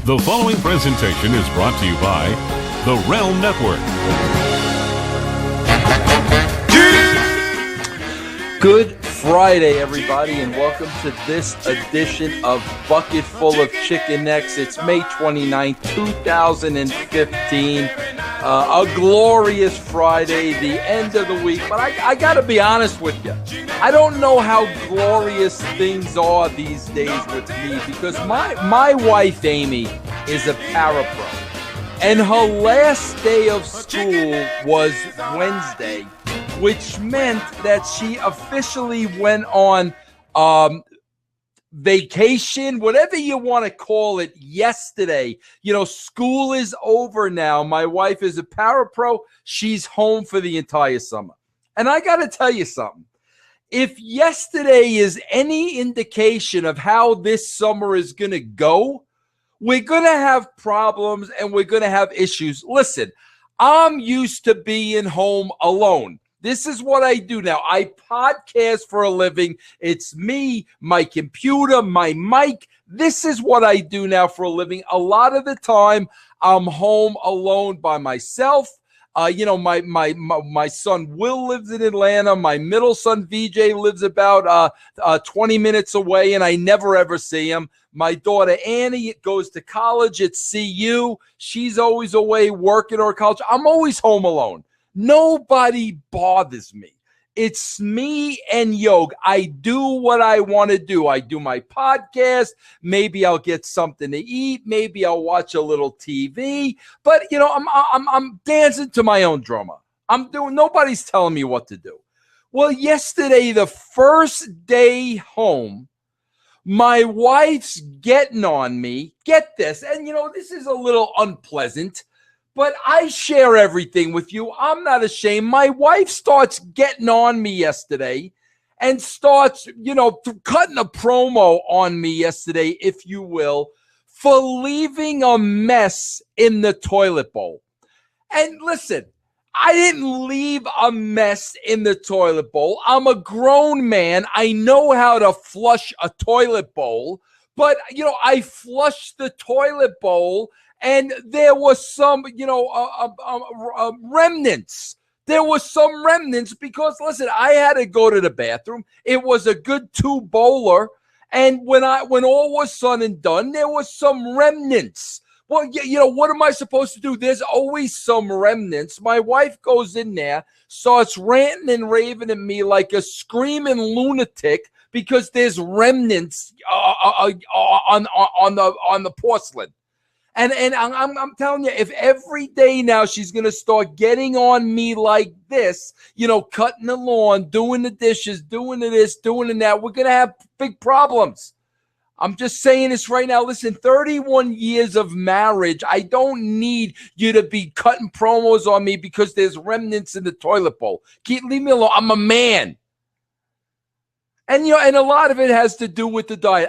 The following presentation is brought to you by the Realm Network. Good Friday, everybody, and welcome to this edition of Bucket Full of Chicken Necks. It's May 29th, 2015. A glorious Friday, the end of the week. But I got to be honest with you. I don't know how glorious things are these days with me because my wife, Amy, is a parapro. And her last day of school was Wednesday, which meant that she officially went on vacation, whatever you want to call it, yesterday. You know, school is over now. My wife is a parapro. She's home for the entire summer. And I got to tell you something. If yesterday is any indication of how this summer is going to go, we're going to have problems and we're going to have issues. Listen, I'm used to being home alone. This is what I do now. I podcast for a living. It's me, my computer, my mic. This is what I do now for a living. A lot of the time, I'm home alone by myself. My son Will lives in Atlanta. My middle son VJ lives about 20 minutes away, and I never ever see him. My daughter Annie goes to college at CU. She's always away working or college. I'm always home alone. Nobody bothers me. It's me and Yog. I do what I want to do. I do my podcast. Maybe I'll get something to eat. Maybe I'll watch a little TV. But you know, I'm dancing to my own drummer. Nobody's telling me what to do. Well, yesterday, the first day home, my wife's getting on me. Get this, and you know, this is a little unpleasant. But I share everything with you. I'm not ashamed. My wife starts getting on me yesterday and starts, cutting a promo on me yesterday, if you will, for leaving a mess in the toilet bowl. And listen, I didn't leave a mess in the toilet bowl. I'm a grown man. I know how to flush a toilet bowl. But, I flushed the toilet bowl. And there was some, remnants. There was some remnants because, listen, I had to go to the bathroom. It was a good two-bowler. And when all was said and done, there was some remnants. Well, what am I supposed to do? There's always some remnants. My wife goes in there, starts ranting and raving at me like a screaming lunatic because there's remnants on the porcelain. And I'm telling you, if every day now she's going to start getting on me like this, cutting the lawn, doing the dishes, doing this, doing that, we're going to have big problems. I'm just saying this right now. Listen, 31 years of marriage, I don't need you to be cutting promos on me because there's remnants in the toilet bowl. Leave me alone. I'm a man. And, and a lot of it has to do with the diet.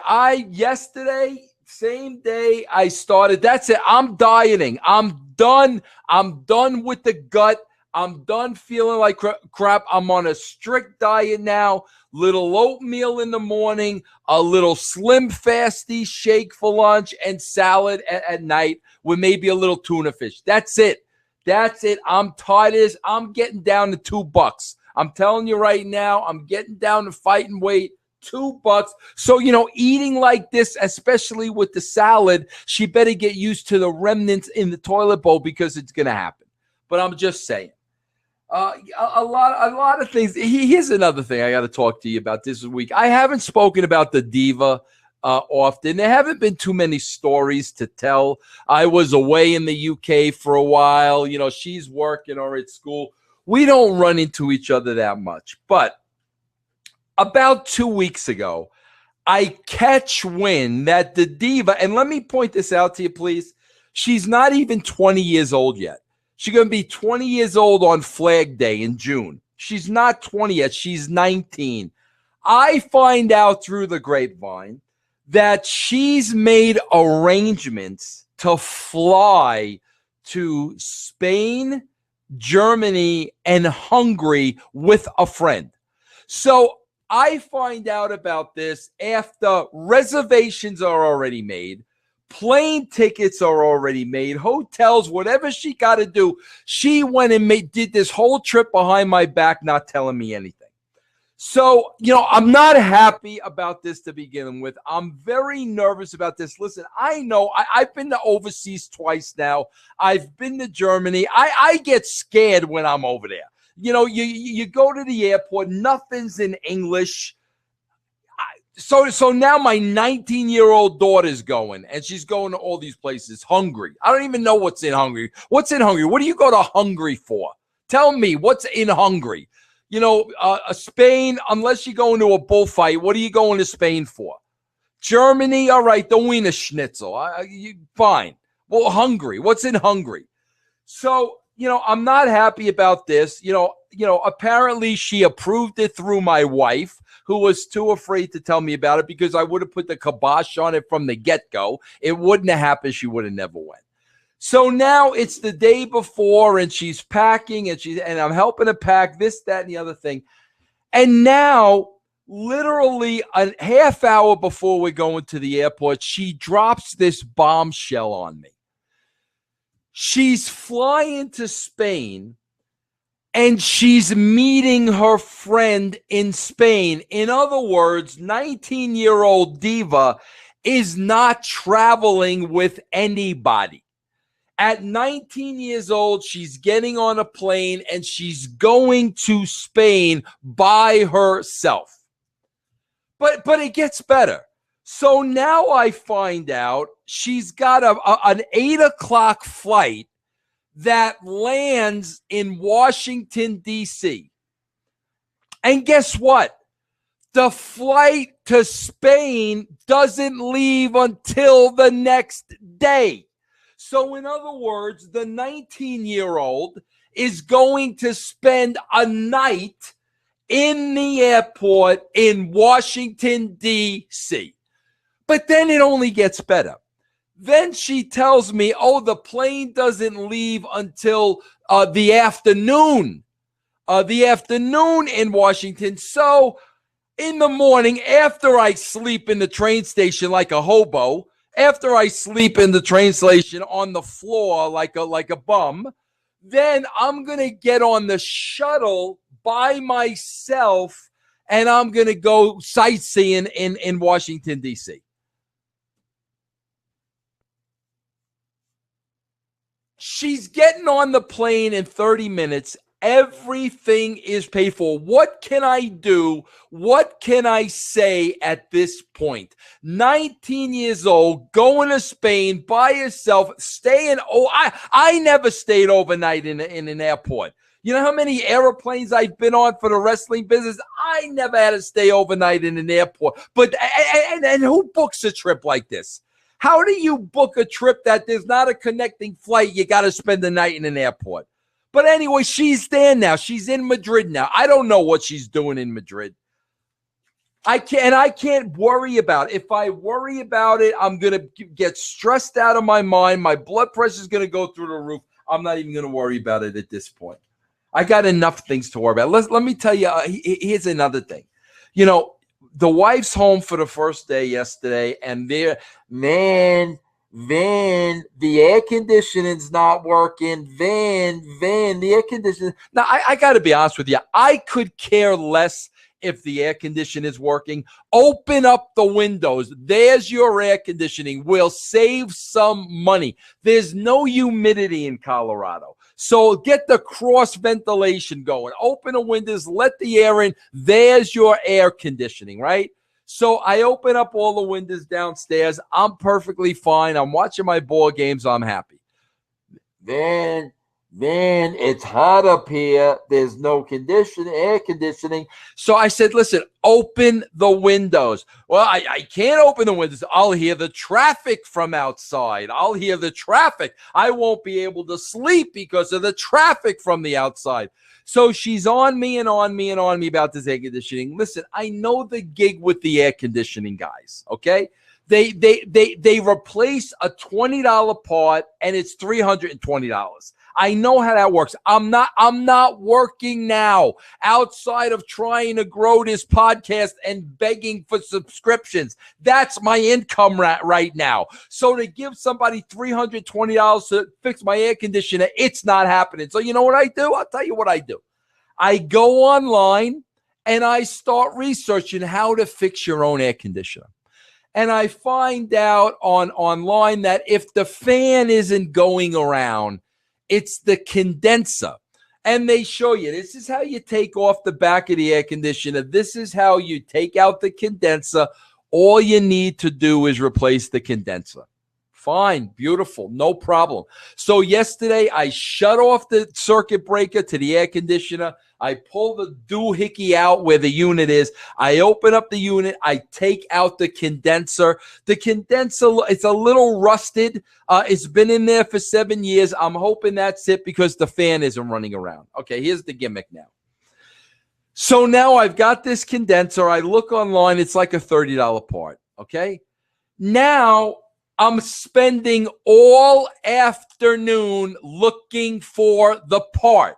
Yesterday, same day I started. That's it. I'm dieting. I'm done. I'm done with the gut. I'm done feeling like crap. I'm on a strict diet now. Little oatmeal in the morning, a little Slim Fasty shake for lunch, and salad at night with maybe a little tuna fish. That's it. That's it. I'm tired of this. I'm getting down to $2. I'm telling you right now, I'm getting down to fighting weight. $2. So, eating like this, especially with the salad, she better get used to the remnants in the toilet bowl because it's going to happen. But I'm just saying. A lot of things. Here's another thing I got to talk to you about this week. I haven't spoken about the Diva often. There haven't been too many stories to tell. I was away in the UK for a while. She's working or at school. We don't run into each other that much. But about 2 weeks ago, I catch wind that the Diva, and let me point this out to you, please. She's not even 20 years old yet. She's going to be 20 years old on Flag Day in June. She's not 20 yet. She's 19. I find out through the grapevine that she's made arrangements to fly to Spain, Germany, and Hungary with a friend. So I find out about this after reservations are already made, Plane tickets are already made, hotels, whatever she got to do. She went and did this whole trip behind my back, not telling me anything. So, I'm not happy about this to begin with. I'm very nervous about this. Listen, I know I've been to overseas twice now. I've been to Germany. I get scared when I'm over there. You go to the airport, nothing's in English. So now my 19-year-old daughter's going, and she's going to all these places. Hungary. I don't even know what's in Hungary. What's in Hungary? What do you go to Hungary for? Tell me, what's in Hungary? Spain, unless you're going to a bullfight, what are you going to Spain for? Germany, all right, the Wiener Schnitzel. Fine. Well, Hungary. What's in Hungary? So, I'm not happy about this. Apparently she approved it through my wife, who was too afraid to tell me about it because I would have put the kibosh on it from the get-go. It wouldn't have happened. She would have never went. So now it's the day before, and she's packing, and I'm helping her pack this, that, and the other thing. And now, literally a half hour before we're going to the airport, she drops this bombshell on me. She's flying to Spain, and she's meeting her friend in Spain. In other words, 19-year-old Diva is not traveling with anybody. At 19 years old, she's getting on a plane and she's going to Spain by herself. But it gets better. So now I find out she's got an 8 o'clock flight that lands in Washington, D.C. And guess what? The flight to Spain doesn't leave until the next day. So in other words, the 19-year-old is going to spend a night in the airport in Washington, D.C. But then it only gets better. Then she tells me, the plane doesn't leave until the afternoon in Washington. So in the morning, after I sleep in the train station like a hobo, after I sleep in the train station on the floor like a bum, then I'm going to get on the shuttle by myself, and I'm going to go sightseeing in Washington, D.C. She's getting on the plane in 30 minutes. Everything is paid for. What can I do? What can I say at this point? 19 years old, going to Spain by herself, staying. I never stayed overnight in an airport. You know how many airplanes I've been on for the wrestling business? I never had to stay overnight in an airport. But and who books a trip like this? How do you book a trip that there's not a connecting flight? You got to spend the night in an airport. But anyway, she's there now. She's in Madrid now. I don't know what she's doing in Madrid. I can't worry about it. If I worry about it, I'm going to get stressed out of my mind. My blood pressure is going to go through the roof. I'm not even going to worry about it at this point. I got enough things to worry about. Let me tell you, here's another thing. The wife's home for the first day yesterday, and Van, the air conditioning's not working. Van, the air conditioning. Now, I got to be honest with you. I could care less if the air conditioning is working. Open up the windows. There's your air conditioning. We'll save some money. There's no humidity in Colorado. So get the cross ventilation going. Open the windows. Let the air in. There's your air conditioning, right? So I open up all the windows downstairs. I'm perfectly fine. I'm watching my ball games. I'm happy. Then it's hot up here. There's no air conditioning. So I said, listen, open the windows. Well, I can't open the windows. I'll hear the traffic from outside. I'll hear the traffic. I won't be able to sleep because of the traffic from the outside. So she's on me about this air conditioning. Listen, I know the gig with the air conditioning guys, okay? They replace a $20 part, and it's $320. I know how that works. I'm not working now outside of trying to grow this podcast and begging for subscriptions. That's my income right now. So to give somebody $320 to fix my air conditioner, it's not happening. So you know what I do? I'll tell you what I do. I go online and I start researching how to fix your own air conditioner. And I find out online that if the fan isn't going around, it's the condenser. And they show you, this is how you take off the back of the air conditioner. This is how you take out the condenser. All you need to do is replace the condenser. Fine, beautiful, no problem. So yesterday, I shut off the circuit breaker to the air conditioner. I pull the doohickey out where the unit is. I open up the unit. I take out the condenser. The condenser, it's a little rusted. It's been in there for 7 years. I'm hoping that's it because the fan isn't running around. Okay, here's the gimmick now. So now I've got this condenser. I look online. It's like a $30 part, okay? Now I'm spending all afternoon looking for the part.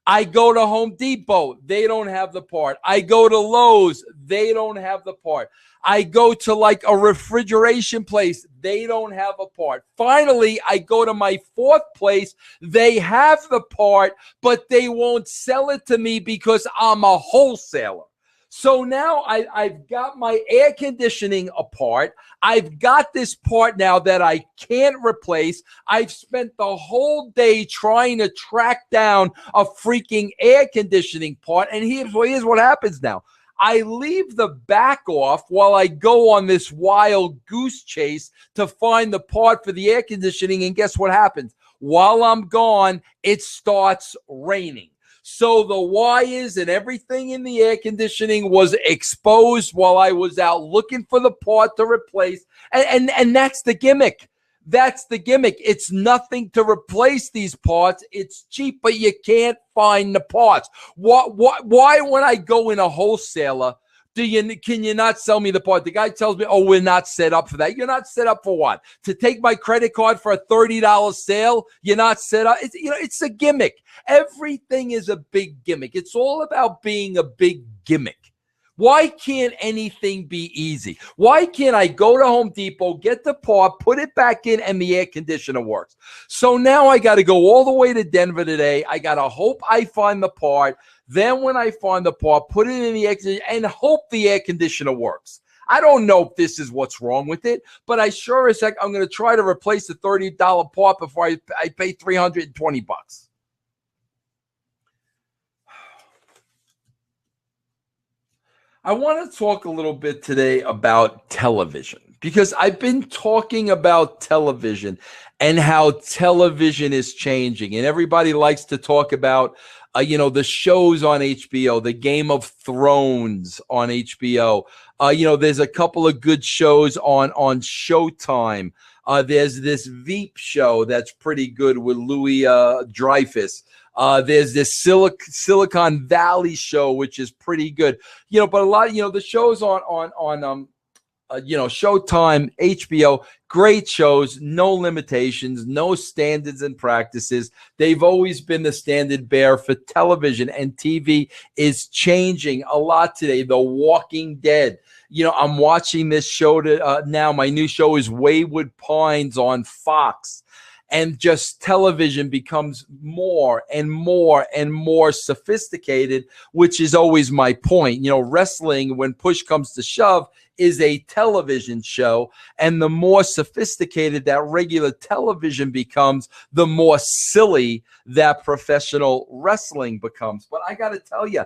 I go to Home Depot. They don't have the part. I go to Lowe's. They don't have the part. I go to like a refrigeration place. They don't have a part. Finally, I go to my fourth place. They have the part, but they won't sell it to me because I'm a wholesaler. So now I've got my air conditioning apart. I've got this part now that I can't replace. I've spent the whole day trying to track down a freaking air conditioning part. And here's what happens now. I leave the back off while I go on this wild goose chase to find the part for the air conditioning. And guess what happens? While I'm gone, it starts raining. So the wires and everything in the air conditioning was exposed while I was out looking for the part to replace. And that's the gimmick. That's the gimmick. It's nothing to replace these parts. It's cheap, but you can't find the parts. Why when I go in a wholesaler, can you not sell me the part? The guy tells me, oh, we're not set up for that. You're not set up for what? To take my credit card for a $30 sale? You're not set up. It's a gimmick. Everything is a big gimmick. It's all about being a big gimmick. Why can't anything be easy? Why can't I go to Home Depot, get the part, put it back in, and the air conditioner works? So now I got to go all the way to Denver today. I got to hope I find the part. Then when I find the part, put it in the air conditioner and hope the air conditioner works. I don't know if this is what's wrong with it, but I sure as heck I'm going to try to replace the $30 part before I pay $320. I want to talk a little bit today about television because I've been talking about television and how television is changing. And everybody likes to talk about, the shows on HBO, the Game of Thrones on HBO. There's a couple of good shows on Showtime. There's this Veep show that's pretty good with Louis Dreyfus. There's this Silicon Valley show, which is pretty good, but a lot, the shows on Showtime, HBO, great shows, no limitations, no standards and practices. They've always been the standard bearer for television, and TV is changing a lot today. The Walking Dead. I'm watching this show now. My new show is Wayward Pines on Fox. And just television becomes more and more and more sophisticated, which is always my point. Wrestling, when push comes to shove, is a television show. And the more sophisticated that regular television becomes, the more silly that professional wrestling becomes. But I got to tell you,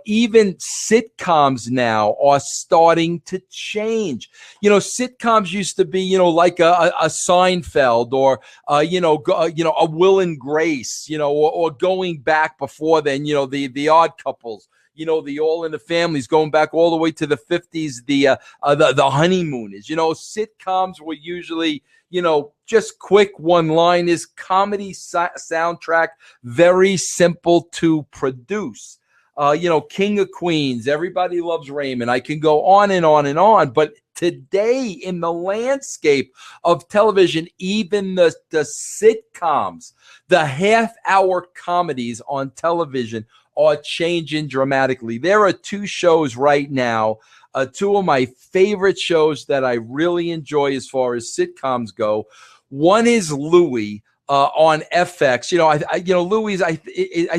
even sitcoms now are starting to change. Sitcoms used to be, like a Seinfeld or, a Will and Grace, or going back before then, the Odd Couples. The All in the Families, going back all the way to the 50s, the Honeymooners. Sitcoms were usually, just quick one-liners, comedy soundtrack, very simple to produce. King of Queens, Everybody Loves Raymond. I can go on and on and on, but today in the landscape of television, even the sitcoms, the half-hour comedies on television are changing dramatically. There are two shows right now, two of my favorite shows that I really enjoy as far as sitcoms go. One is Louie on FX. Louie, I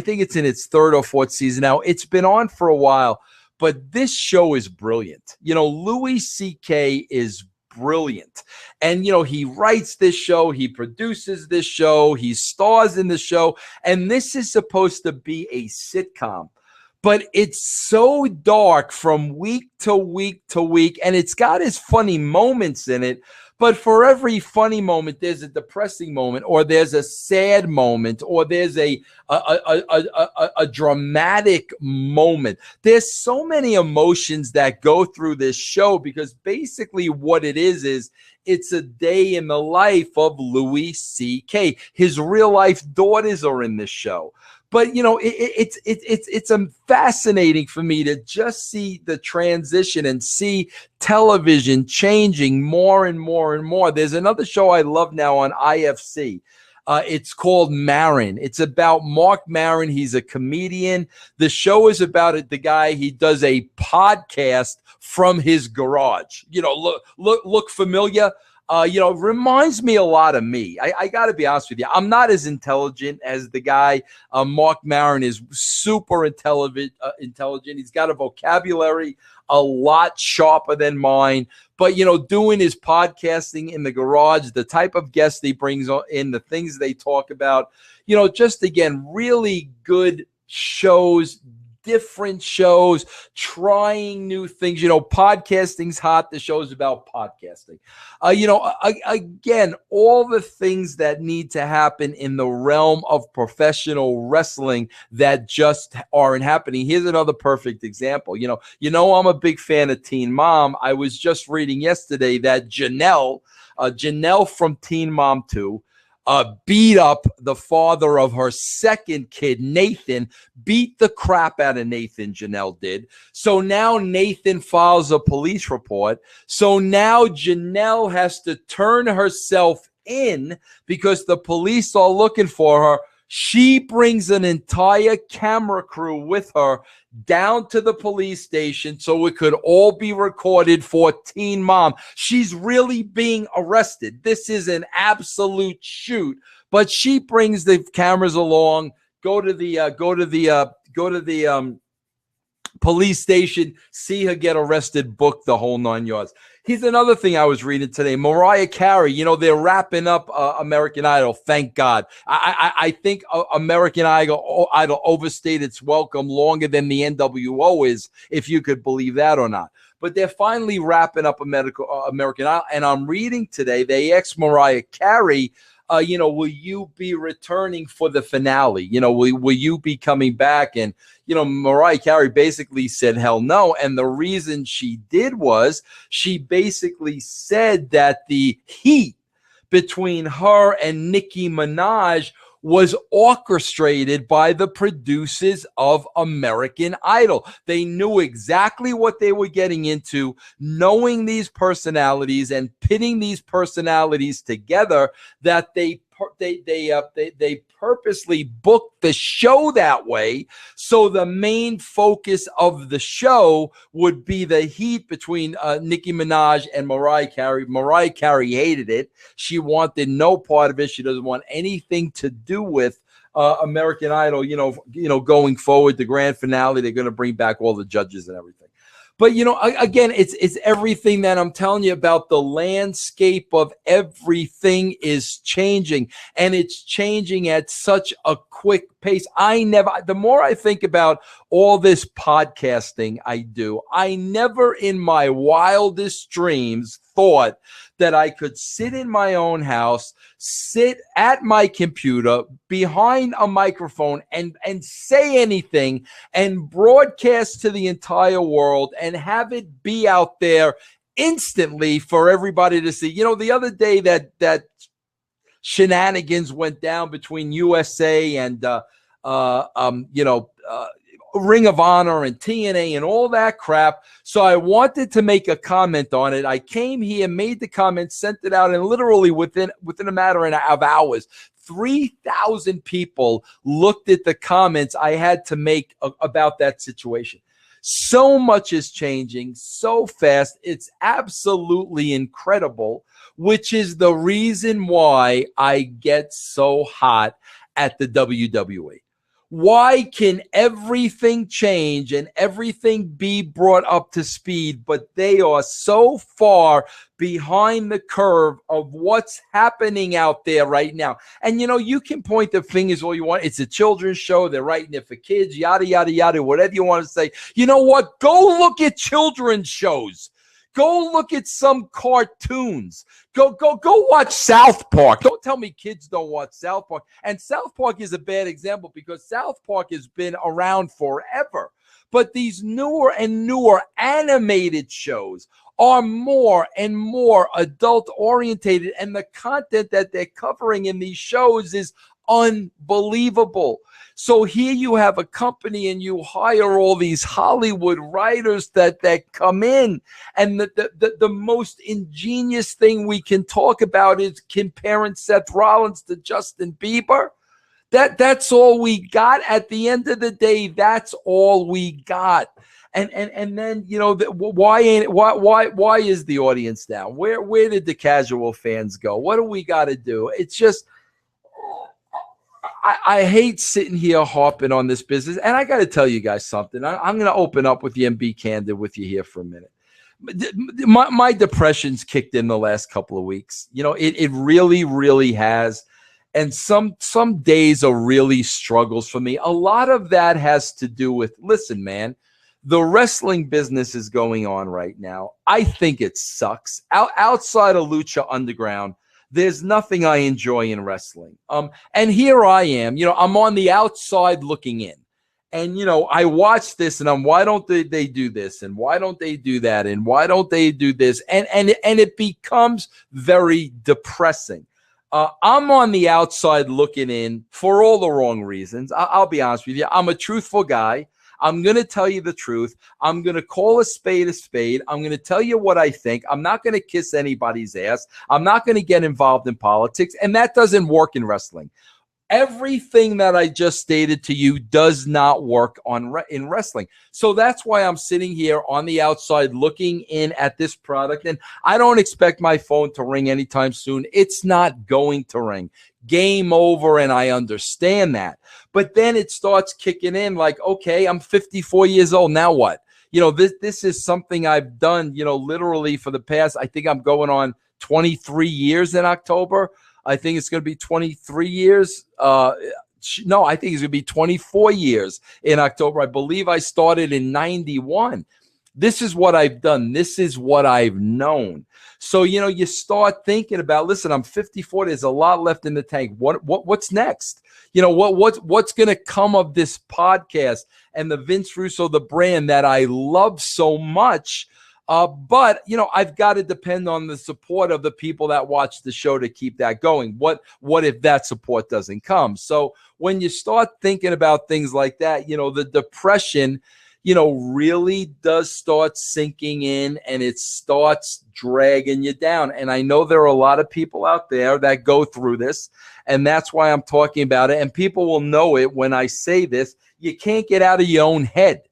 think it's in its third or fourth season now. It's been on for a while, but this show is brilliant. Louis C.K. is brilliant. And, he writes this show, he produces this show, he stars in the show, and this is supposed to be a sitcom. But it's so dark from week to week to week, and it's got its funny moments in it. But for every funny moment, there's a depressing moment, or there's a sad moment, or there's a dramatic moment. There's so many emotions that go through this show, because basically what it is it's a day in the life of Louis C.K. His real life daughters are in this show. But, it's fascinating for me to just see the transition and see television changing more and more and more. There's another show I love now on IFC. It's called Maron. It's about Mark Maron. He's a comedian. The show is about the guy. He does a podcast from his garage. Look familiar? Reminds me a lot of me. I got to be honest with you. I'm not as intelligent as the guy. Mark Maron is super intelligent. He's got a vocabulary a lot sharper than mine. But, doing his podcasting in the garage, the type of guests he brings in, the things they talk about, just again, really good shows, different shows, trying new things. Podcasting's hot. The show's about podcasting. Again, all the things that need to happen in the realm of professional wrestling that just aren't happening. Here's another perfect example. I'm a big fan of Teen Mom. I was just reading yesterday that Janelle from Teen Mom 2, beat up the father of her second kid, Nathan, beat the crap out of Nathan, Janelle did. So now Nathan files a police report. So now Janelle has to turn herself in because the police are looking for her. She brings an entire camera crew with her down to the police station so it could all be recorded for Teen Mom. She's really being arrested. This is an absolute shoot, but she brings the cameras along, go to the police station, see her get arrested, book the whole 9 yards. Here's another thing I was reading today. Mariah Carey, they're wrapping up American Idol. Thank God. I think American Idol overstayed its welcome longer than the NWO is, if you could believe that or not. But they're finally wrapping up American Idol. And I'm reading today, they asked Mariah Carey, will you be returning for the finale? Will you be coming back? And, Mariah Carey basically said, hell no. And the reason she did was she basically said that the heat between her and Nicki Minaj was orchestrated by the producers of American Idol. They knew exactly what they were getting into, knowing these personalities and pitting these personalities together, that they purposely booked the show that way. So the main focus of the show would be the heat between Nicki Minaj and Mariah Carey. Mariah Carey hated it. She wanted no part of it. She doesn't want anything to do with American Idol, going forward, the grand finale. They're going to bring back all the judges and everything. But, again, it's everything that I'm telling you about. The landscape of everything is changing, and it's changing at such a quick pace. The more I think about all this podcasting I never in my wildest dreams thought that I could sit in my own house, sit at my computer behind a microphone and say anything and broadcast to the entire world and have it be out there instantly for everybody to see. The other day that shenanigans went down between USA and Ring of Honor and TNA and all that crap. So I wanted to make a comment on it. I came here, made the comment, sent it out, and literally within a matter of hours, 3,000 people looked at the comments I had to make about that situation. So much is changing so fast. It's absolutely incredible, which is the reason why I get so hot at the WWE. Why can everything change and everything be brought up to speed, but they are so far behind the curve of what's happening out there right now? And, you can point the fingers all you want. It's a children's show. They're writing it for kids, yada, yada, yada, whatever you want to say. You know what? Go look at children's shows. Go look at some cartoons. Go watch South Park. Don't tell me kids don't watch South Park. And South Park is a bad example because South Park has been around forever. But these newer and newer animated shows are more and more adult orientated, and the content that they're covering in these shows is unbelievable. So here you have a company and you hire all these Hollywood writers that come in, and the most ingenious thing we can talk about is comparing Seth Rollins to Justin Bieber. That's all we got. At the end of the day, that's all we got. And then why is the audience down? Where did the casual fans go? What do we got to do? It's just, I hate sitting here harping on this business. And I got to tell you guys something. I'm going to open up with you and be candid with you here for a minute. My depression's kicked in the last couple of weeks. It really, really has. And some days are really struggles for me. A lot of that has to do with, listen, man, the wrestling business is going on right now. I think it sucks. Outside of Lucha Underground, there's nothing I enjoy in wrestling. And here I am, I'm on the outside looking in. And, I watch this and why don't they do this? And why don't they do that? And why don't they do this? And it becomes very depressing. I'm on the outside looking in for all the wrong reasons. I'll be honest with you. I'm a truthful guy. I'm going to tell you the truth. I'm going to call a spade a spade. I'm going to tell you what I think. I'm not going to kiss anybody's ass. I'm not going to get involved in politics. And that doesn't work in wrestling. Everything that I just stated to you does not work in wrestling. So that's why I'm sitting here on the outside looking in at this product. And I don't expect my phone to ring anytime soon. It's not going to ring. Game over, and I understand that. But then it starts kicking in like, okay, I'm 54 years old. Now what? This is something I've done, literally for the past, I think I'm going on 23 years in October. I think it's going to be 23 years. No, I think it's going to be 24 years in October. I believe I started in 91. This is what I've done. This is what I've known. So, you start thinking about, listen, I'm 54. There's a lot left in the tank. What's next? What's going to come of this podcast and the Vince Russo, the brand that I love so much? But I've got to depend on the support of the people that watch the show to keep that going. What if that support doesn't come? So when you start thinking about things like that, the depression, really does start sinking in, and it starts dragging you down. And I know there are a lot of people out there that go through this, and that's why I'm talking about it. And people will know it when I say this. You can't get out of your own head.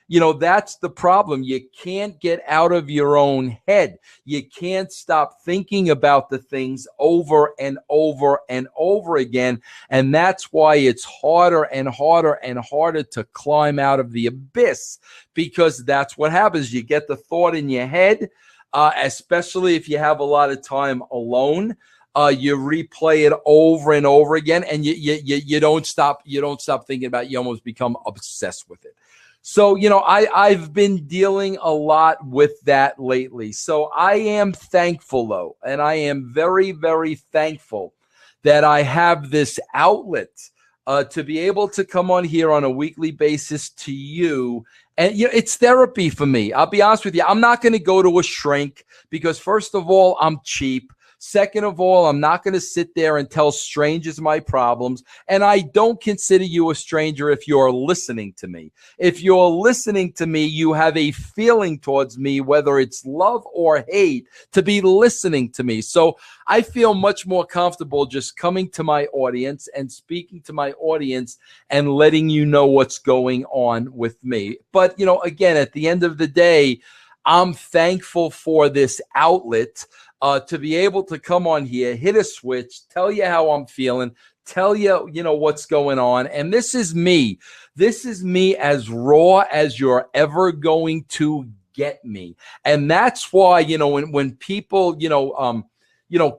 That's the problem. You can't get out of your own head. You can't stop thinking about the things over and over and over again. And that's why it's harder and harder and harder to climb out of the abyss, because that's what happens. You get the thought in your head, especially if you have a lot of time alone. You replay it over and over again, and you don't stop. You don't stop thinking about it. You almost become obsessed with it. So, I've been dealing a lot with that lately. So I am thankful, though, and I am very, very thankful that I have this outlet to be able to come on here on a weekly basis to you. And it's therapy for me. I'll be honest with you. I'm not going to go to a shrink because, first of all, I'm cheap. Second of all, I'm not going to sit there and tell strangers my problems. And I don't consider you a stranger if you're listening to me. If you're listening to me, you have a feeling towards me, whether it's love or hate, to be listening to me. So I feel much more comfortable just coming to my audience and speaking to my audience and letting you know what's going on with me. But, again, at the end of the day, I'm thankful for this outlet to be able to come on here, hit a switch, tell you how I'm feeling, tell you, what's going on. And this is me. This is me as raw as you're ever going to get me. And that's why, when people,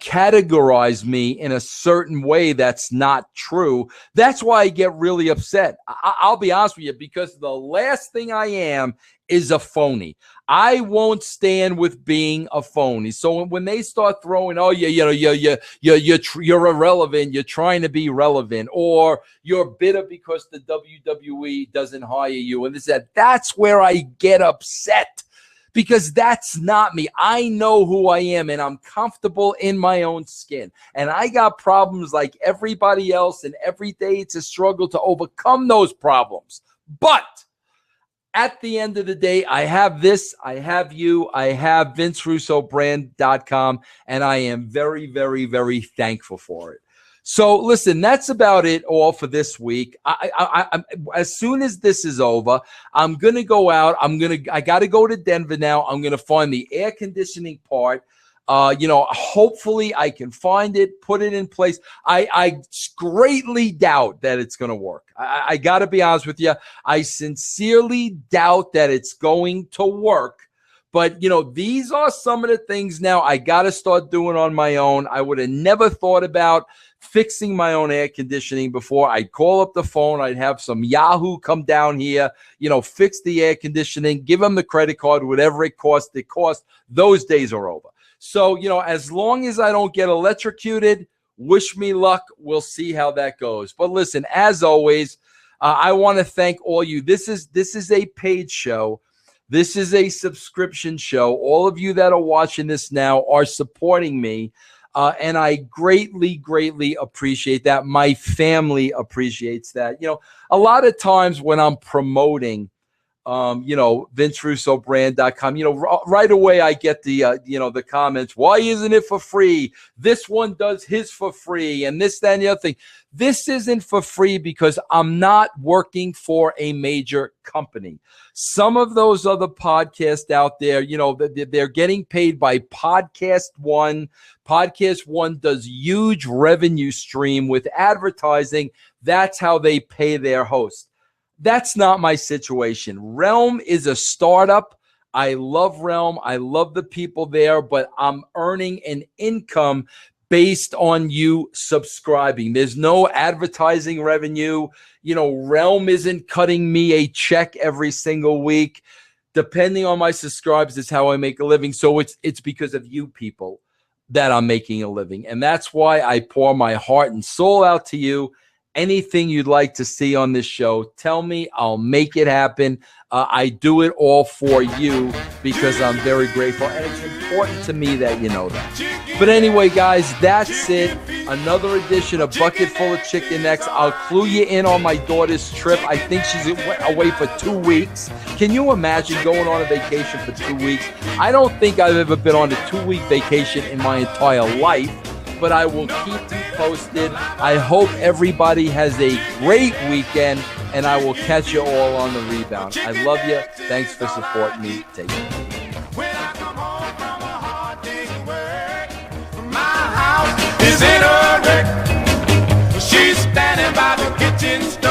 categorize me in a certain way that's not true, that's why I get really upset. I'll be honest with you, because the last thing I am is a phony. I won't stand with being a phony. So when they start throwing, you're irrelevant, you're trying to be relevant, or you're bitter because the WWE doesn't hire you, and that's where I get upset. Because that's not me. I know who I am, and I'm comfortable in my own skin. And I got problems like everybody else, and every day it's a struggle to overcome those problems. But at the end of the day, I have this, I have you, I have VinceRussoBrand.com, and I am very, very, very thankful for it. So listen, that's about it all for this week. I as soon as this is over, I'm going to go out. I got to go to Denver now. I'm going to find the air conditioning part. Hopefully I can find it, put it in place. I greatly doubt that it's going to work. I got to be honest with you. I sincerely doubt that it's going to work. But, these are some of the things now I got to start doing on my own. I would have never thought about fixing my own air conditioning before. I'd call up the phone. I'd have some Yahoo come down here, fix the air conditioning, give them the credit card, whatever it cost. Those days are over. So, as long as I don't get electrocuted, wish me luck. We'll see how that goes. But listen, as always, I want to thank all you. This is a paid show. This is a subscription show. All of you that are watching this now are supporting me. And I greatly, greatly appreciate that. My family appreciates that. A lot of times when I'm promoting, VinceRussoBrand.com, right away I get the comments, why isn't it for free? This one does his for free and this, that, and the other thing. This isn't for free because I'm not working for a major company. Some of those other podcasts out there, they're getting paid by Podcast One. Podcast One does huge revenue stream with advertising. That's how they pay their hosts. That's not my situation. Realm is a startup. I love Realm. I love the people there, but I'm earning an income based on you subscribing. There's no advertising revenue. Realm isn't cutting me a check every single week. Depending on my subscribers is how I make a living. So it's because of you people that I'm making a living. And that's why I pour my heart and soul out to you. Anything you'd like to see on this show, tell me. I'll make it happen. I do it all for you because I'm very grateful. And it's important to me that you know that. But anyway, guys, that's it. Another edition of Bucket Full of Chicken Necks. I'll clue you in on my daughter's trip. I think she's away for 2 weeks. Can you imagine going on a vacation for 2 weeks? I don't think I've ever been on a 2-week vacation in my entire life. But I will keep you posted. I hope everybody has a great weekend, and I will catch you all on the rebound. I love you. Thanks for supporting me. Take care. When I come home from a hard day's work, my house is in a wreck. She's standing by the kitchen stove.